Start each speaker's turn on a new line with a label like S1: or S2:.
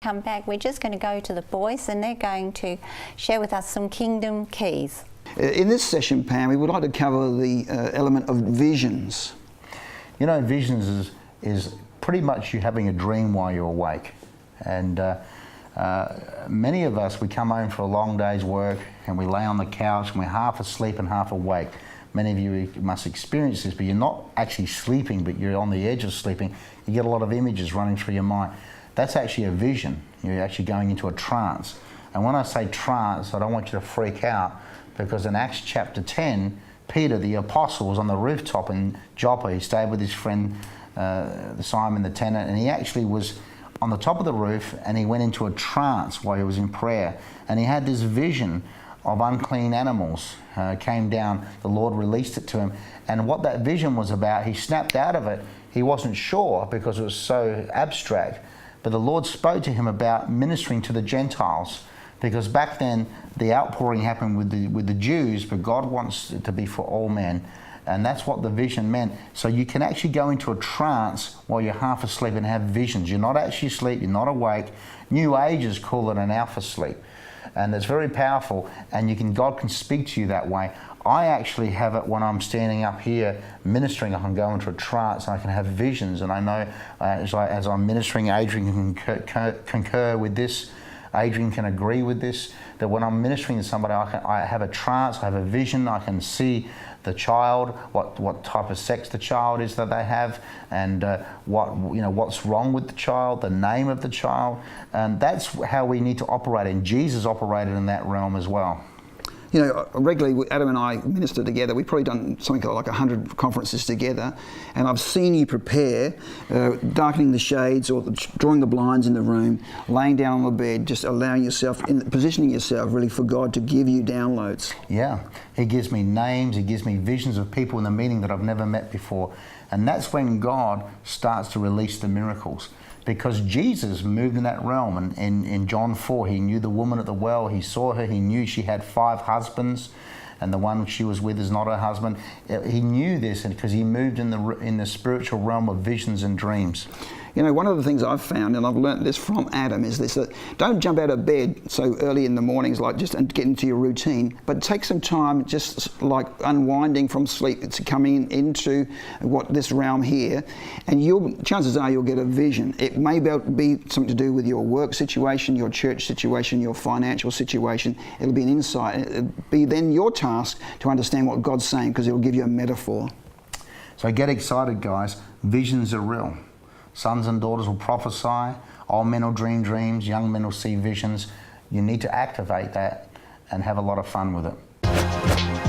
S1: come back, we're just going to go to the boys and they're going to share with us some kingdom keys.
S2: In this session, Pam, we would like to cover the element of visions.
S3: You know, visions is pretty much you having a dream while you're awake. And many of us, we come home for a long day's work and we lay on the couch and we're half asleep and half awake. Many of you must experience this, but you're not actually sleeping, but you're on the edge of sleeping. You get a lot of images running through your mind. That's actually a vision. You're actually going into a trance. And when I say trance, I don't want you to freak out, because in Acts chapter 10, Peter, the apostle, was on the rooftop in Joppa. He stayed with his friend Simon the tenant, and he actually was on the top of the roof, and he went into a trance while he was in prayer. And he had this vision of unclean animals came down. The Lord released it to him. And what that vision was about, he snapped out of it. He wasn't sure because it was so abstract. But the Lord spoke to him about ministering to the Gentiles, because back then the outpouring happened with the Jews, but God wants it to be for all men. And that's what the vision meant. So you can actually go into a trance while you're half asleep and have visions. You're not actually asleep, you're not awake. New Agers call it an alpha sleep. And it's very powerful, and God can speak to you that way. I actually have it when I'm standing up here ministering. I can go into a trance and I can have visions. And I know as I'm ministering, Adrian can concur with this. Adrian can agree with this, that when I'm ministering to somebody, I have a trance, I have a vision, I can see the child, what type of sex the child is that they have, and what's wrong with the child, the name of the child. And that's how we need to operate, and Jesus operated in that realm as well.
S2: You know, regularly, Adam and I minister together. We've probably done something like 100 conferences together, and I've seen you prepare, darkening the shades or drawing the blinds in the room, laying down on the bed, just allowing yourself, positioning yourself really for God to give you downloads.
S3: Yeah, He gives me names, He gives me visions of people in the meeting that I've never met before, and that's when God starts to release the miracles. Because Jesus moved in that realm, and in John 4, He knew the woman at the well, He saw her, He knew she had 5 husbands, and the one she was with is not her husband. He knew this, and because He moved in the spiritual realm of visions and dreams.
S2: You know, one of the things I've found, and I've learnt this from Adam, is this: that don't jump out of bed so early in the mornings, like just and get into your routine, but take some time, just like unwinding from sleep. It's coming into this realm here, and chances are you'll get a vision. It may be something to do with your work situation, your church situation, your financial situation. It'll be an insight. It'll be then your task to understand what God's saying, because it'll give you a metaphor.
S3: So get excited, guys. Visions are real. Sons and daughters will prophesy, old men will dream dreams, young men will see visions. You need to activate that and have a lot of fun with it.